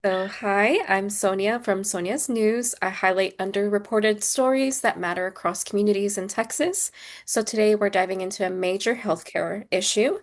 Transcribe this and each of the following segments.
Hi, I'm Sonia from Sonia's News. I highlight underreported stories that matter across communities in Texas. So, today we're diving into a major healthcare issue,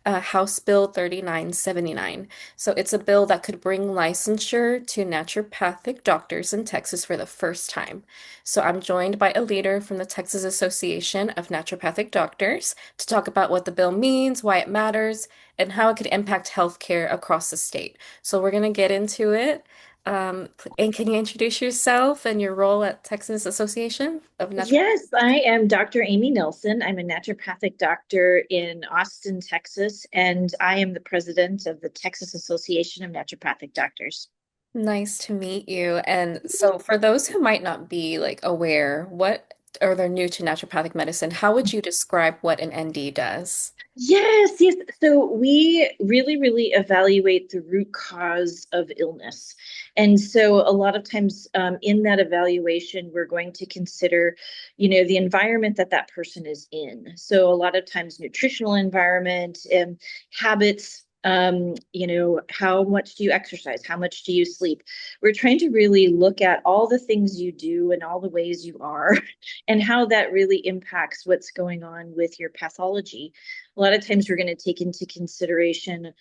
House Bill 3979. So, it's a bill that could bring licensure to naturopathic doctors in Texas for the first time. So, I'm joined by a leader from the Texas Association of Naturopathic Doctors to talk about what the bill means, why it matters, and how it could impact healthcare across the state. So we're going to get into it. And can you introduce yourself and your role at Texas Association of Natural? Yes, I am Dr. Amy Nelson. I'm a naturopathic doctor in Austin, Texas, and I am the president of the Texas Association of Naturopathic Doctors. Nice to meet you. And so for those who might not be like aware, what or they're new to naturopathic medicine, how would you describe what an ND does? Yes, yes. So we really evaluate the root cause of illness. And so a lot of times in that evaluation, we're going to consider, the environment that that person is in. So a lot of times nutritional environment and habits, how much do you exercise? How much do you sleep? We're trying to really look at all the things you do and all the ways you are and how that really impacts what's going on with your pathology. A lot of times we're going to take into consideration,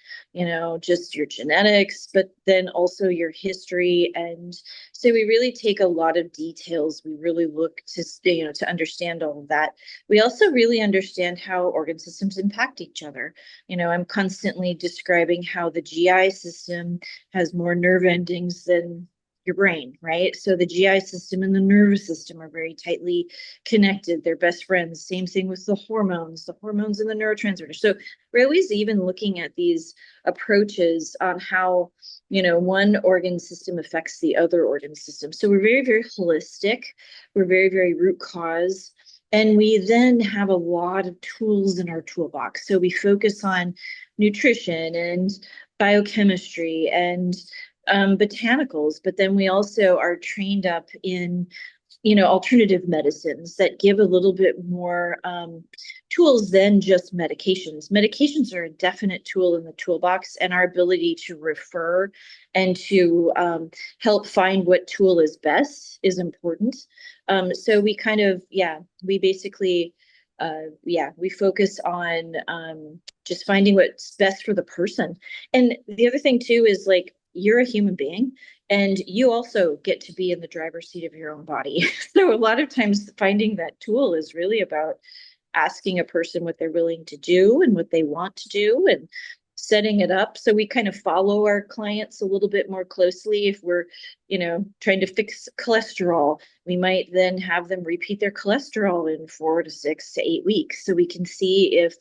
just your genetics, but then also your history. And so we really take a lot of details. We really look to understand all of that. We also really understand how organ systems impact each other. I'm constantly describing how the GI system has more nerve endings than your brain, right? So the GI system and the nervous system are very tightly connected. They're best friends. Same thing with the hormones and the neurotransmitters. So we're always even looking at these approaches on how, one organ system affects the other organ system. So we're very holistic. We're very root cause. And we then have a lot of tools in our toolbox. So we focus on nutrition and biochemistry and botanicals, but then we also are trained up in alternative medicines that give a little bit more tools than just medications. Medications are a definite tool in the toolbox, and our ability to refer and to help find what tool is best is important. So we kind of, yeah, we basically, we focus on just finding what's best for the person. And the other thing too is like you're a human being and you also get to be in the driver's seat of your own body. So a lot of times finding that tool is really about asking a person what they're willing to do and what they want to do and setting it up. So we kind of follow our clients a little bit more closely. If we're, trying to fix cholesterol, we might then have them repeat their cholesterol in 4 to 6 to 8 weeks so we can see if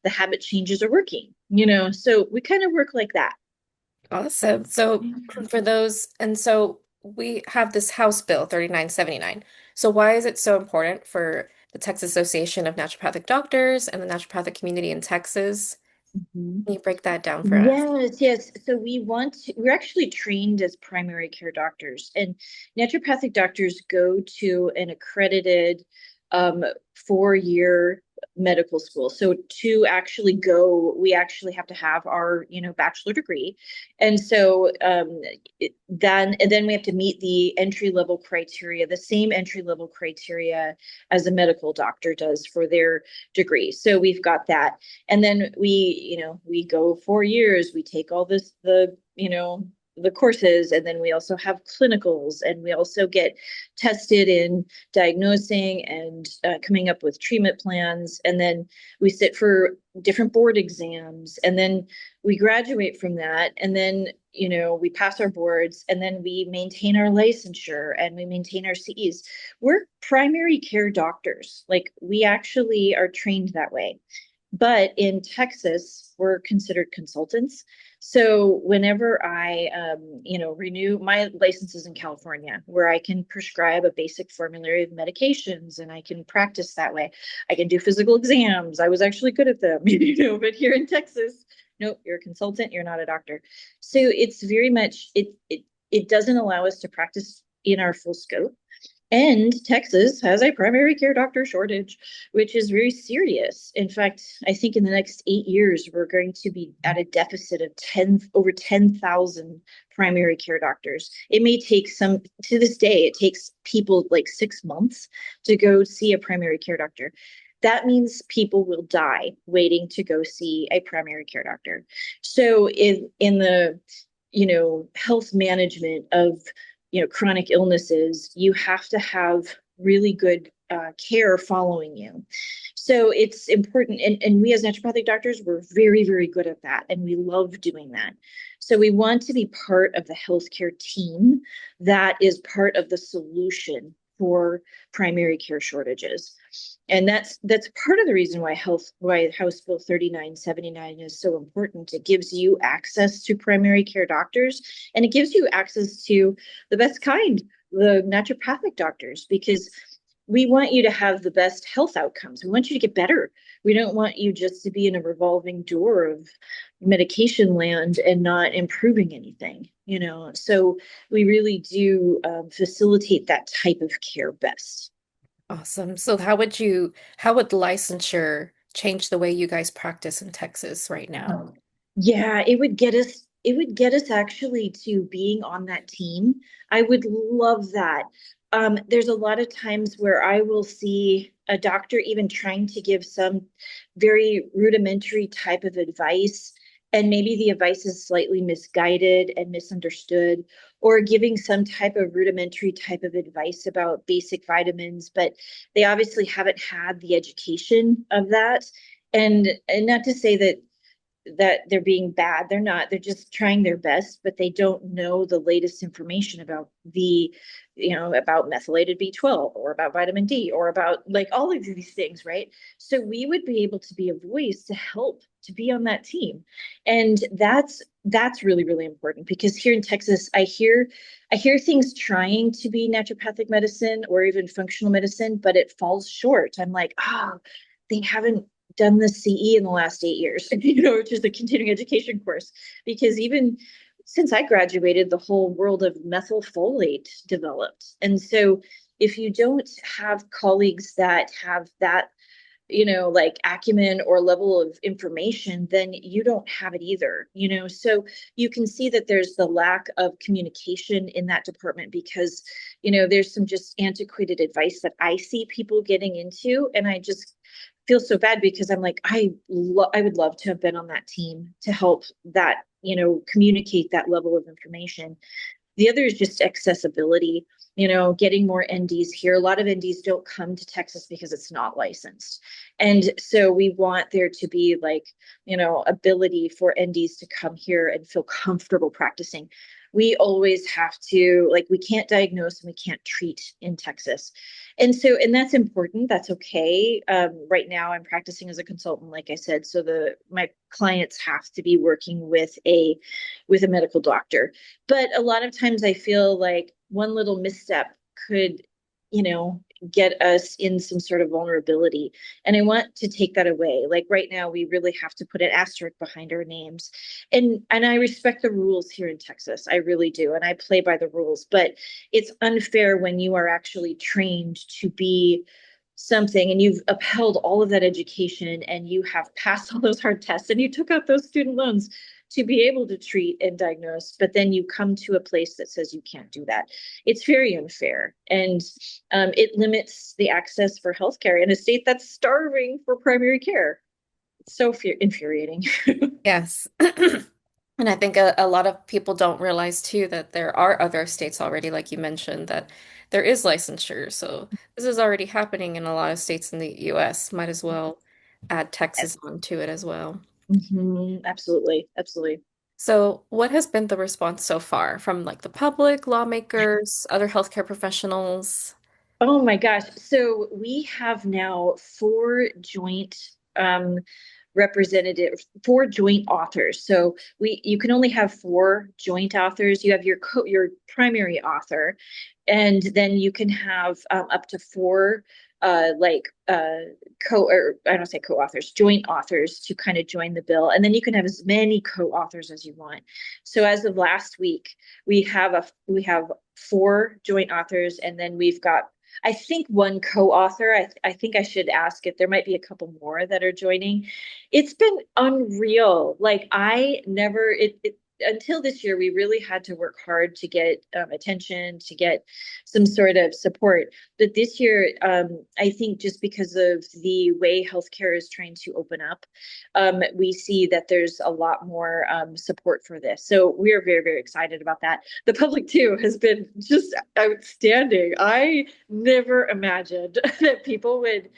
the habit changes are working, so we kind of work like that. Awesome. So for those, and so we have this House Bill 3979. So why is it so important for the Texas Association of Naturopathic Doctors and the naturopathic community in Texas? Mhm. Can you break that down for us? Yes. So we're actually trained as primary care doctors, and naturopathic doctors go to an accredited 4 year medical school. So to actually go, we actually have to have our, bachelor degree. And so then we have to meet the entry level criteria, the same entry level criteria as a medical doctor does for their degree. So we've got that, and then we go 4 years, we take all the courses, and then we also have clinicals, and we also get tested in diagnosing and coming up with treatment plans, and then we sit for different board exams, and then we graduate from that, and then we pass our boards, and then we maintain our licensure and we maintain our CEs. We're primary care doctors, like we actually are trained that way. But in Texas, we're considered consultants. So whenever I, renew my licenses in California, where I can prescribe a basic formulary of medications and I can practice that way, I can do physical exams. I was actually good at them, but here in Texas, nope, you're a consultant, you're not a doctor. So it's very much, it doesn't allow us to practice in our full scope. And Texas has a primary care doctor shortage, which is very serious. In fact, I think in the next 8 years, we're going to be at a deficit of over 10,000 primary care doctors. It may take to this day, it takes people like 6 months to go see a primary care doctor. That means people will die waiting to go see a primary care doctor. So in the health management of chronic illnesses, you have to have really good care following you. So it's important, and we as naturopathic doctors, we're very, very good at that, and we love doing that. So we want to be part of the healthcare team that is part of the solution for primary care shortages. And that's part of the reason why House Bill 3979 is so important. It gives you access to primary care doctors, and it gives you access to the best kind, the naturopathic doctors, because we want you to have the best health outcomes. We want you to get better. We don't want you just to be in a revolving door of medication land and not improving anything. So we really do facilitate that type of care best. Awesome. So how would licensure change the way you guys practice in Texas right now? Yeah, it would get us actually to being on that team. I would love that. There's a lot of times where I will see a doctor even trying to give some very rudimentary type of advice, and maybe the advice is slightly misguided and misunderstood, or giving some type of rudimentary type of advice about basic vitamins, but they obviously haven't had the education of that. And not to say that they're being bad. They're not. They're just trying their best, but they don't know the latest information about about methylated B12 or about vitamin D or about like all of these things, right? So we would be able to be a voice to help to be on that team. And that's really, really important because here in Texas, I hear things trying to be naturopathic medicine or even functional medicine, but it falls short. I'm like, oh, they haven't done the CE in the last 8 years, which is the continuing education course. Because even since I graduated, the whole world of methylfolate developed. And so if you don't have colleagues that have that, like acumen or level of information, then you don't have it either. So you can see that there's the lack of communication in that department because, there's some just antiquated advice that I see people getting into. And I just feel so bad because I'm like, I would love to have been on that team to help that, communicate that level of information. The other is just accessibility, getting more NDs here. A lot of NDs don't come to Texas because it's not licensed. And so we want there to be like, ability for NDs to come here and feel comfortable practicing. We always have to, like, we can't diagnose and we can't treat in Texas. And that's important. That's okay. Right now I'm practicing as a consultant, like I said. So my clients have to be working with a medical doctor. But a lot of times I feel like one little misstep could, you know, get us in some sort of vulnerability. And I want to take that away. Like right now, we really have to put an asterisk behind our names. And I respect the rules here in Texas. I really do. And I play by the rules. But it's unfair when you are actually trained to be something and you've upheld all of that education and you have passed all those hard tests and you took out those student loans to be able to treat and diagnose, but then you come to a place that says you can't do that. It's very unfair, and it limits the access for healthcare in a state that's starving for primary care. It's so infuriating. Yes. And I think a lot of people don't realize too that there are other states already, like you mentioned, that there is licensure. So this is already happening in a lot of states in the US. Might as well add Texas onto it as well. Absolutely, absolutely. So what has been the response so far from like the public, lawmakers, other healthcare professionals? Oh my gosh. So we have now four joint representatives, four joint authors. So you can only have four joint authors. You have your primary author, and then you can have up to four or I don't say co-authors, joint authors to kind of join the bill. And then you can have as many co-authors as you want. So as of last week, we have four joint authors, and then we've got I think one co-author. I think I should ask if there might be a couple more that are joining. It's been unreal. Like I never it until this year, we really had to work hard to get attention, to get some sort of support. But this year, I think just because of the way healthcare is trying to open up, we see that there's a lot more support for this. So we are very, very excited about that. The public too has been just outstanding. I never imagined that people would,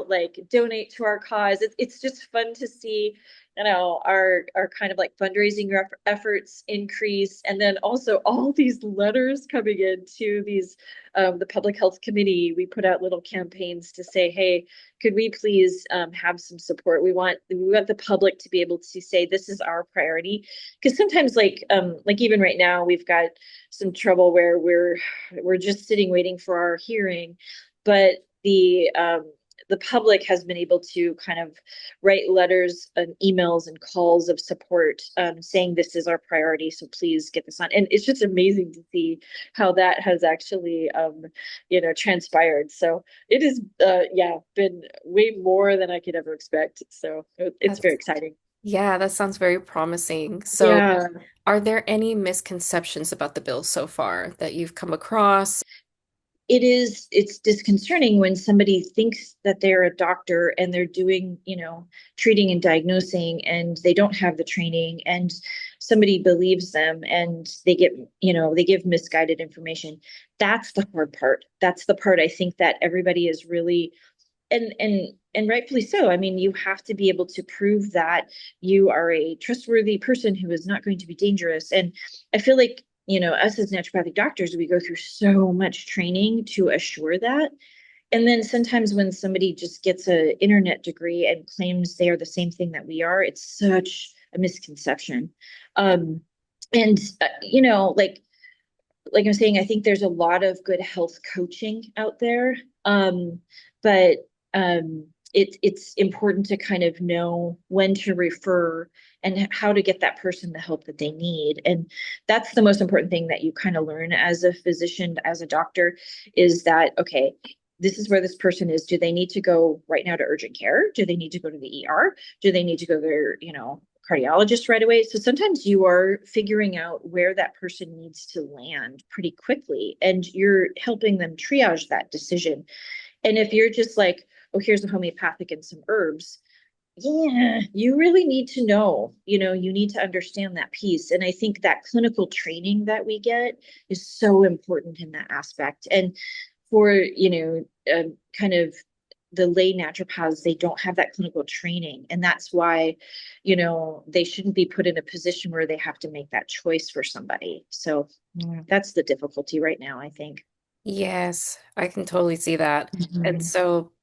like donate to our cause. It's just fun to see, our kind of like fundraising efforts increase, and then also all these letters coming in to these the public health committee. We put out little campaigns to say, hey, could we please have some support? We want the public to be able to say this is our priority, because sometimes like even right now we've got some trouble where we're just sitting waiting for our hearing, but the public has been able to kind of write letters and emails and calls of support, saying this is our priority, so please get this on. And it's just amazing to see how that has actually, transpired. So it is, yeah, been way more than I could ever expect. So it's very That's, exciting. yeah, that sounds very promising. So, Yeah. are there any misconceptions about the bill so far that you've come across? It's disconcerting when somebody thinks that they're a doctor and they're doing, treating and diagnosing, and they don't have the training, and somebody believes them and they give misguided information. That's the hard part. That's the part I think that everybody is really, and rightfully so. I mean, you have to be able to prove that you are a trustworthy person who is not going to be dangerous. And I feel like, us as naturopathic doctors, we go through so much training to assure that. And then sometimes when somebody just gets an internet degree and claims they are the same thing that we are, it's such a misconception. And like I'm saying, I think there's a lot of good health coaching out there. But it's important to kind of know when to refer and how to get that person the help that they need. And that's the most important thing that you kind of learn as a physician, as a doctor, is that, okay, this is where this person is. Do they need to go right now to urgent care? Do they need to go to the ER? Do they need to go to their, cardiologist right away? So sometimes you are figuring out where that person needs to land pretty quickly, and you're helping them triage that decision. And if you're just like, oh, here's a homeopathic and some herbs, yeah, you really need to know, you need to understand that piece. And I think that clinical training that we get is so important in that aspect. And for, kind of the lay naturopaths, they don't have that clinical training. And that's why, they shouldn't be put in a position where they have to make that choice for somebody. So that's the difficulty right now, I think. Yes, I can totally see that. And Mhm. so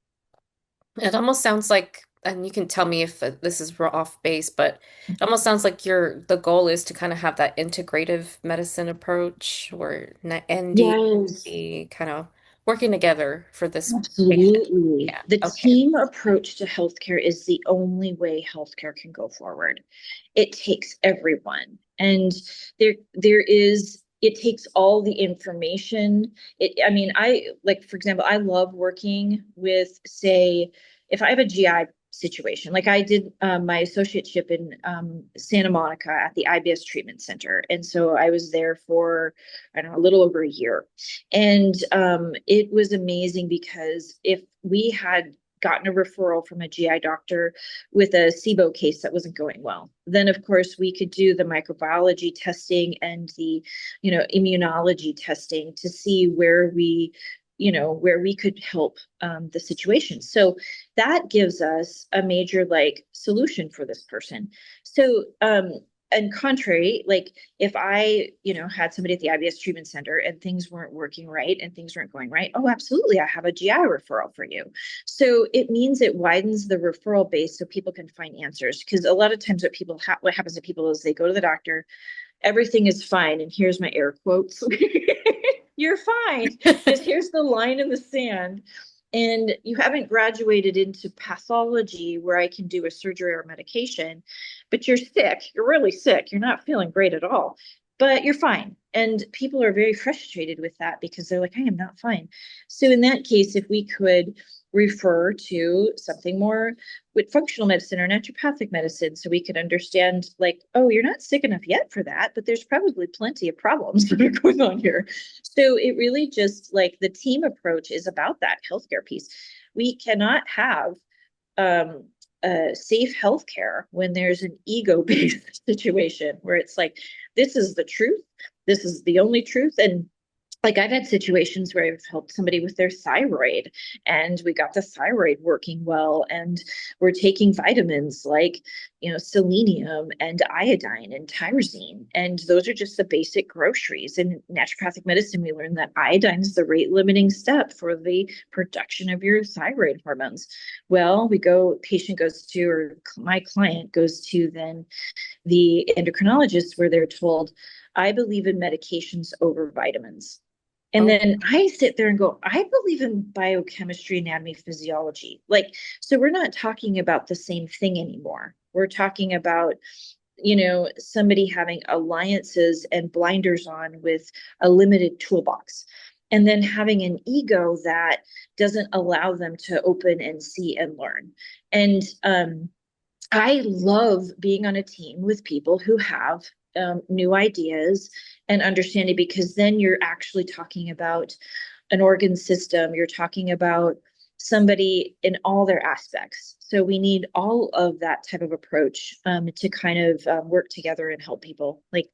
it almost sounds like, and you can tell me if this is off base, but it almost sounds like the goal is to kind of have that integrative medicine approach where ND Yes. be kind of working together for this patient. Absolutely. Yeah. The Okay. team approach to healthcare is the only way healthcare can go forward. It takes everyone. And it takes all the information. I mean, like, for example, I love working with, say, if I have a GI situation, like I did my associateship in Santa Monica at the IBS treatment center. And so I was there for, I don't know, a little over a year. And it was amazing because if we had gotten a referral from a GI doctor with a SIBO case that wasn't going well, then of course we could do the microbiology testing and the, immunology testing to see where we could help the situation. So that gives us a major like solution for this person. So and contrary, like if I, had somebody at the IBS treatment center and things weren't working right and things weren't going right, oh, absolutely, I have a GI referral for you. So it means it widens the referral base so people can find answers. Because a lot of times what happens to people is they go to the doctor, everything is fine, and here's my air quotes. You're fine. Just here's the line in the sand. And you haven't graduated into pathology where I can do a surgery or medication, but you're sick. You're really sick. You're not feeling great at all. but you're fine. And people are very frustrated with that because they're like, I am not fine. So in that case, if we could refer to something more with functional medicine or naturopathic medicine, so we could understand, like, oh, you're not sick enough yet for that, but there's probably plenty of problems that are going on here. So it really just, like, the team approach is about that healthcare piece. We cannot have um, safe healthcare when there's an ego-based situation where it's like, this is the truth, this is the only truth. And like, I've had situations where I've helped somebody with their thyroid and we got the thyroid working well, and we're taking vitamins like, selenium and iodine and tyrosine, and those are just the basic groceries. In naturopathic medicine, we learned that iodine is the rate limiting step for the production of your thyroid hormones. Well, patient goes to, or my client goes to then the endocrinologist, where they're told, I believe in medications over vitamins. And Oh, then I sit there and go, I believe in biochemistry, anatomy, physiology. Like, so we're not talking about the same thing anymore. We're talking about, somebody having alliances and blinders on with a limited toolbox, and then having an ego that doesn't allow them to open and see and learn. And I love being on a team with people who have new ideas and understanding, because then you're actually talking about an organ system, you're talking about somebody in all their aspects. So we need all of that type of approach to kind of work together and help people. Like,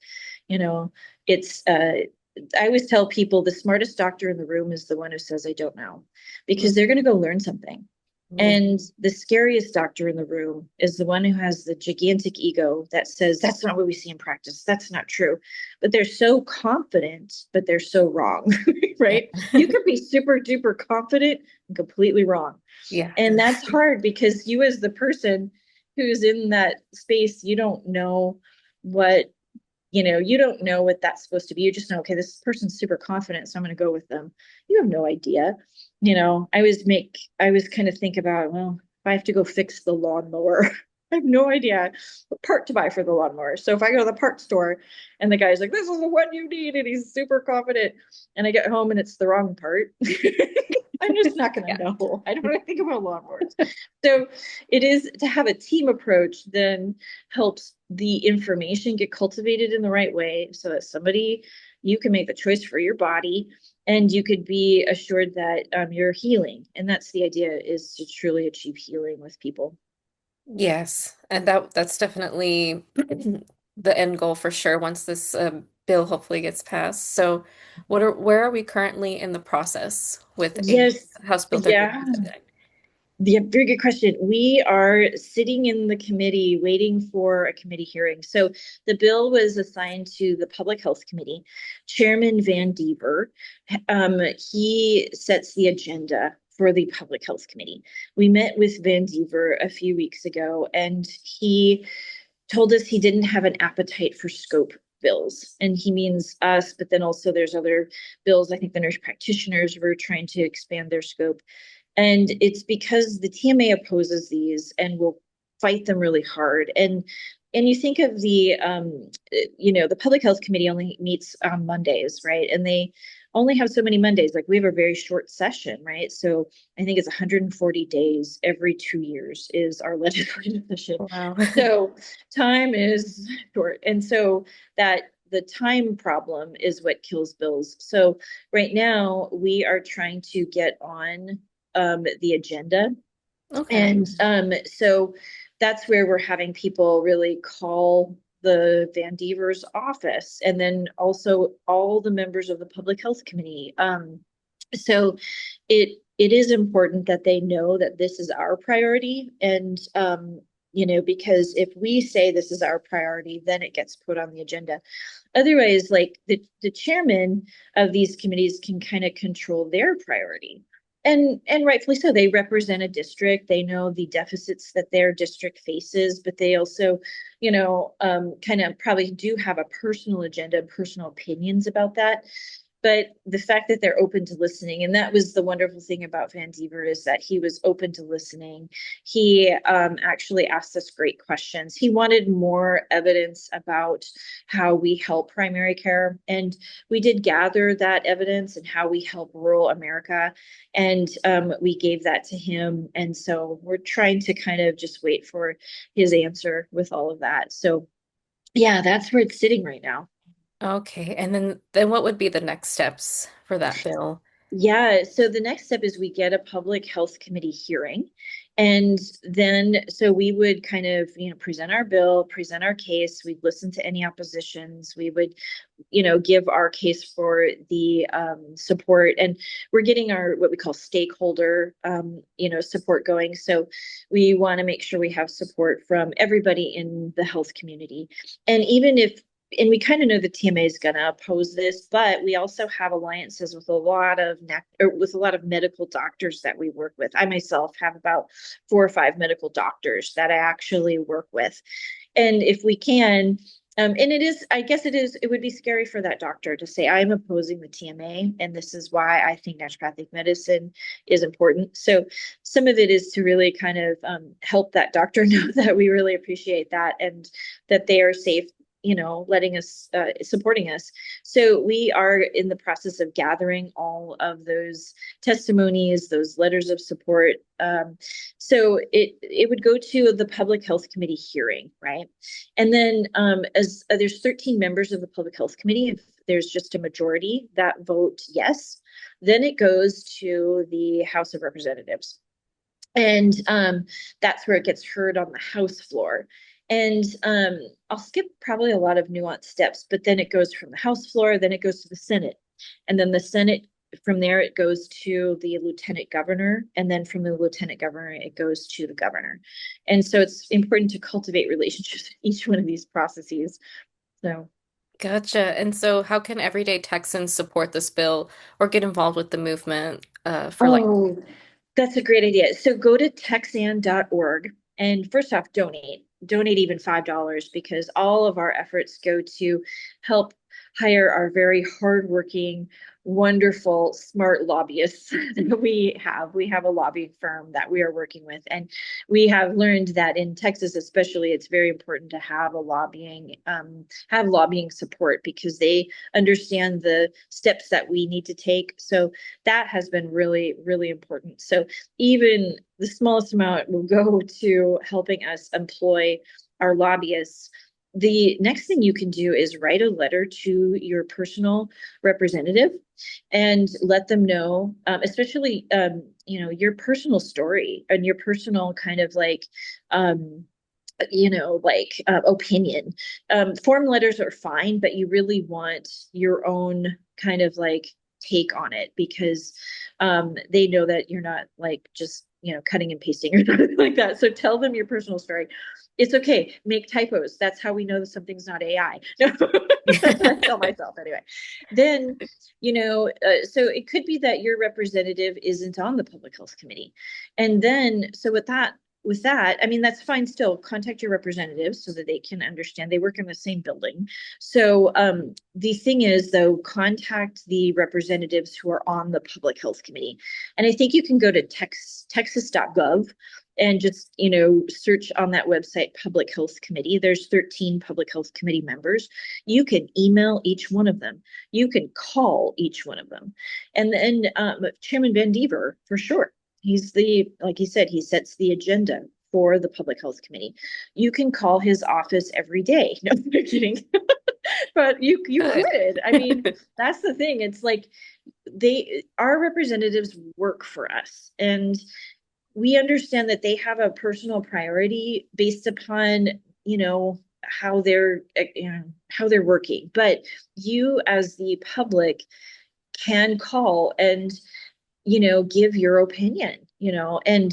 you know, it's, I always tell people the smartest doctor in the room is the one who says, I don't know, because they're going to go learn something. yeah. And the scariest doctor in the room is the one who has the gigantic ego that says, that's not what we see in practice. That's not true. But they're so confident, but they're so wrong, Yeah. right? You could be super duper confident and completely wrong. Yeah. And that's hard because you, as the person who's in that space, you don't know what, you don't know what that's supposed to be. You just know, okay, this person's super confident, so I'm going to go with them. You have no idea. I always kind of think about, well, if I have to go fix the lawnmower, I have no idea what part to buy for the lawnmower. So if I go to the part store and the guy's like, this is the one you need, and he's super confident, and I get home and it's the wrong part, I'm just not going Yeah. to know. I don't know anything about lawnmowers. So it is to have a team approach, then helps the information get cultivated in the right way so that you can make the choice for your body, and you could be assured that you're healing. And that's the idea, is to truly achieve healing with people. Yes, and that's definitely the end goal for sure once this bill hopefully gets passed. So, where are we currently in the process with Yes. House Bill Yeah. 3059? Yeah, very good question. We are sitting in the committee waiting for a committee hearing. So the bill was assigned to the Public Health Committee. Chairman Van Dever, he sets the agenda for the Public Health Committee. We met with Van Dever a few weeks ago, and he told us he didn't have an appetite for scope bills. And he means us, but then also there's other bills. I think the nurse practitioners were trying to expand their scope. And it's because the TMA opposes these and will fight them really hard. And you think of the Public Health Committee only meets on Mondays, right? And they only have so many Mondays. Like, we have a very short session, right? So I think it's 140 days every 2 years is our legislative session. Wow. So time is short. And so that the time problem is what kills bills. So right now we are trying to get on the agenda. Okay. And so that's where we're having people really call the Van Devers office, and then also all the members of the Public Health Committee. So it is important that they know that this is our priority. And because if we say this is our priority, then it gets put on the agenda. Otherwise, like, the chairman of these committees can kind of control their priority. And rightfully so. They represent a district. They know the deficits that their district faces, but they also, kind of probably do have a personal agenda and personal opinions about that. but the fact that they're open to listening, and that was the wonderful thing about Van Dever, is that he was open to listening. He actually asked us great questions. He wanted more evidence about how we help primary care, and we did gather that evidence and how we help rural America, and we gave that to him. And so we're trying to kind of just wait for his answer with all of that. So yeah, that's where it's sitting right now. Okay, and then what would be the next steps for that bill? Yeah, so the next step is we get a public health committee hearing. And then, so we would kind of, present our bill, present our case. We'd listen to any oppositions. We would, give our case for the support. And we're getting our what we call stakeholder, support going. So we want to make sure we have support from everybody in the health community. And even if and we kind of know the TMA is going to oppose this, but we also have alliances with with a lot of medical doctors that we work with. I myself have about 4 or 5 medical doctors that I actually work with, and if we can. And it is, I guess it would be scary for that doctor to say, I'm opposing the TMA, and this is why I think naturopathic medicine is important. So some of it is to really kind of help that doctor know that we really appreciate that and that they are safe, letting us, supporting us. So we are in the process of gathering all of those testimonies, those letters of support. So it would go to the public health committee hearing, right? And then as there's 13 members of the public health committee, if there's just a majority that vote yes, then it goes to the House of Representatives. And that's where it gets heard on the House floor. And I'll skip probably a lot of nuanced steps, but then it goes from the House floor, then it goes to the Senate. And then the Senate, from there, it goes to the lieutenant governor. And then from the lieutenant governor, it goes to the governor. And so it's important to cultivate relationships with each one of these processes. So, Gotcha. And so how can everyday Texans support this bill or get involved with the movement for like, oh, that's a great idea. So go to texan.org and first off, donate. Donate even $5 because all of our efforts go to help hire our very hardworking, wonderful, smart lobbyists that we have. We have a lobbying firm that we are working with, and we have learned that in Texas, especially, it's very important to have have lobbying support because they understand the steps that we need to take. So that has been really, really important. So even the smallest amount will go to helping us employ our lobbyists. The next thing you can do is write a letter to your personal representative and let them know, especially, your personal story and your personal kind of like, opinion. Form letters are fine, but you really want your own kind of like take on it because they know that you're not like just cutting and pasting or something like that. So tell them your personal story. It's okay. Make typos. That's how we know that something's not AI. No, I tell myself anyway. Then, so it could be that your representative isn't on the public health committee, and then so with that, I mean, that's fine still. Contact your representatives so that they can understand. They work in the same building. So the thing is, though, contact the representatives who are on the public health committee. And I think you can go to texas.gov and just, search on that website, public health committee. There's 13 public health committee members. You can email each one of them. You can call each one of them. And then Chairman Van Dever, for sure. Like he said, he sets the agenda for the public health committee. You can call his office every day. No, I'm kidding. But you good. could. I mean, that's the thing. It's like our representatives work for us. And we understand that they have a personal priority based upon, how they're working. But you as the public can call and give your opinion, and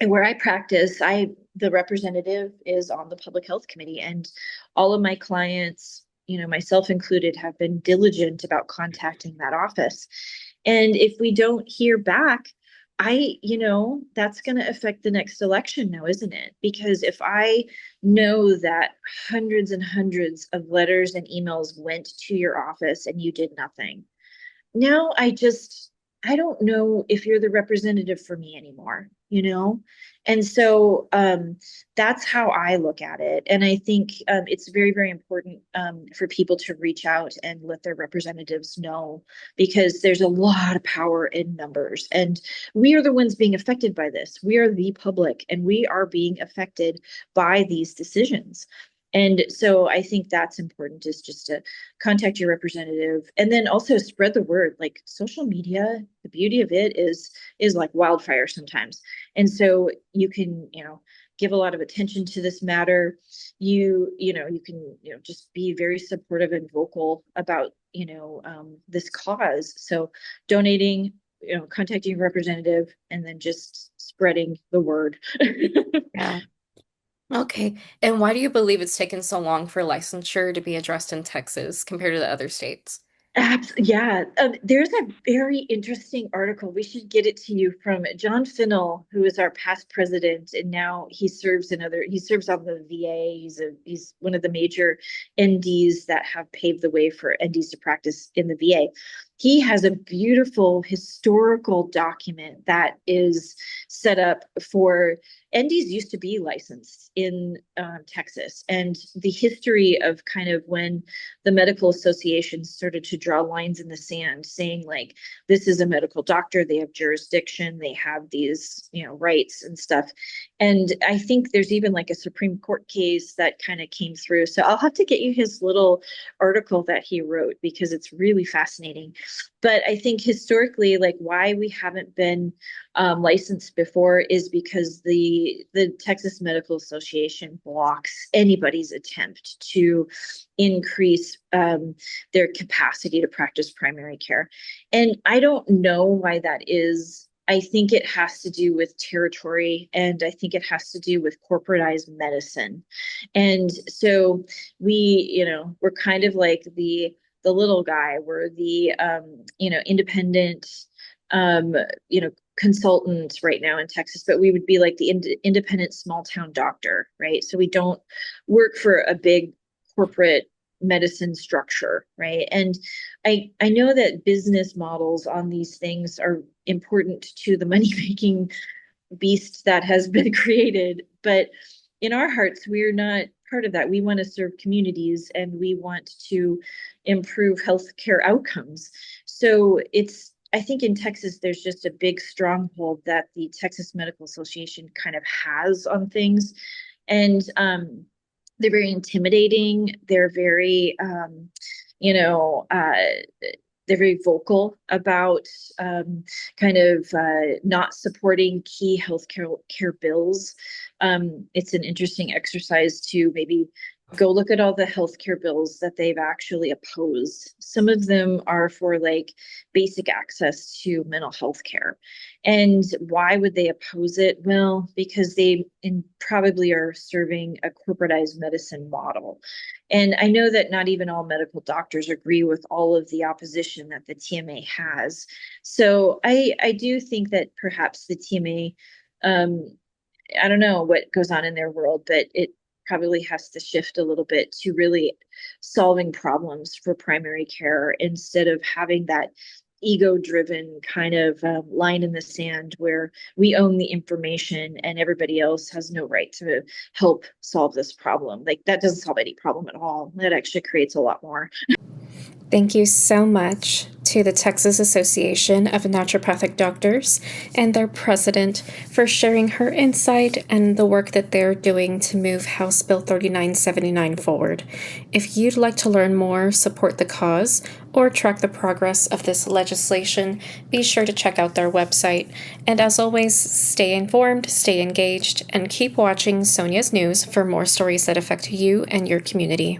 where I practice, the representative is on the public health committee, and all of my clients, myself included, have been diligent about contacting that office. And if we don't hear back, that's going to affect the next election now, isn't it? Because if I know that hundreds and hundreds of letters and emails went to your office and you did nothing, now I don't know if you're the representative for me anymore, you know? And so that's how I look at it. And I think it's very, very important for people to reach out and let their representatives know, because there's a lot of power in numbers. And we are the ones being affected by this. We are the public, and we are being affected by these decisions. And so I think that's important, is just to contact your representative, and then also spread the word. Like, social media, the beauty of it is like wildfire sometimes. And so you can, give a lot of attention to this matter. You can, just be very supportive and vocal about, this cause. So donating, contacting your representative, and then just spreading the word. Yeah. Okay. And why do you believe it's taken so long for licensure to be addressed in Texas compared to the other states? Yeah, there's a very interesting article. We should get it to you, from John Finnell, who is our past president, and now he serves on the VA. He's one of the major NDs that have paved the way for NDs to practice in the VA. He has a beautiful historical document that is set up for NDs used to be licensed in Texas, and the history of kind of when the medical associations started to draw lines in the sand, saying, like, this is a medical doctor, they have jurisdiction, they have these, rights and stuff. And I think there's even like a Supreme Court case that kind of came through. So I'll have to get you his little article that he wrote, because it's really fascinating. But I think historically, like, why we haven't been licensed before is because the Texas Medical Association blocks anybody's attempt to increase their capacity to practice primary care. And I don't know why that is. I think it has to do with territory, and I think it has to do with corporatized medicine. And so we're kind of like the little guy. We're the independent um, consultant right now in Texas, but we would be like the independent small town doctor, right? So we don't work for a big corporate medicine structure, right? And I know that business models on these things are important to the money making beast that has been created, but in our hearts, we're not part of that. We want to serve communities, and we want to improve healthcare outcomes. So I think in Texas, there's just a big stronghold that the Texas Medical Association kind of has on things. And they're very intimidating. They're very, you know, uh, they're very vocal about kind of not supporting key healthcare care bills. It's an interesting exercise to maybe go look at all the healthcare bills that they've actually opposed. Some of them are for like basic access to mental health care. And why would they oppose it? Well, because probably are serving a corporatized medicine model. And I know that not even all medical doctors agree with all of the opposition that the TMA has. So I do think that perhaps the TMA, I don't know what goes on in their world, but it probably has to shift a little bit to really solving problems for primary care, instead of having that ego driven kind of line in the sand where we own the information and everybody else has no right to help solve this problem. Like, that doesn't solve any problem at all. That actually creates a lot more. Thank you so much to the Texas Association of Naturopathic Doctors and their president for sharing her insight and the work that they're doing to move House Bill 3979 forward. If you'd like to learn more, support the cause, or track the progress of this legislation, be sure to check out their website. And as always, stay informed, stay engaged, and keep watching Sonia's News for more stories that affect you and your community.